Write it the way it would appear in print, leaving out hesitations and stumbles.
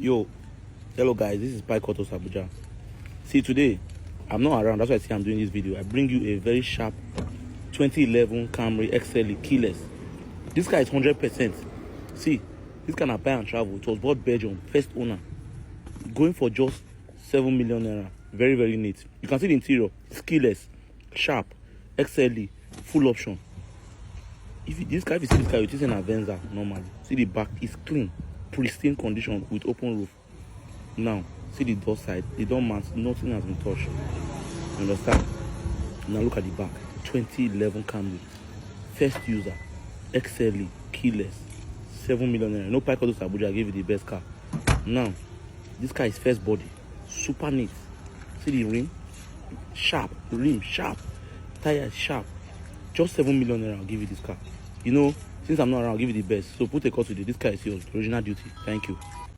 Yo, hello guys, this is CheapCARS Abuja. See, today I'm not around, that's why I say I'm doing this video. I bring you a very sharp 2011 Camry XLE keyless. This car is 100%. See, this kind of buy and travel. It was bought Belgium, first owner, going for just 7 million naira. Very, very neat. You can see the interior. It's keyless, sharp, XLE, full option. If you see this car, it is an Avenza normally. See the back is clean, pristine condition with open roof. Now see the door side, the door mats, nothing has been touched. You understand? Now look at the back. 2011 Camry, first user, XLE, keyless, 7 million naira. No CheapCARS Abuja gave you the best car. Now this car is first body, super neat. See the rim, sharp, rim sharp, tire sharp. Just 7 million naira. I'll give you this car. You know, since I'm not around, I'll give you the best. So put a call today. This car is yours. Original duty. Thank you.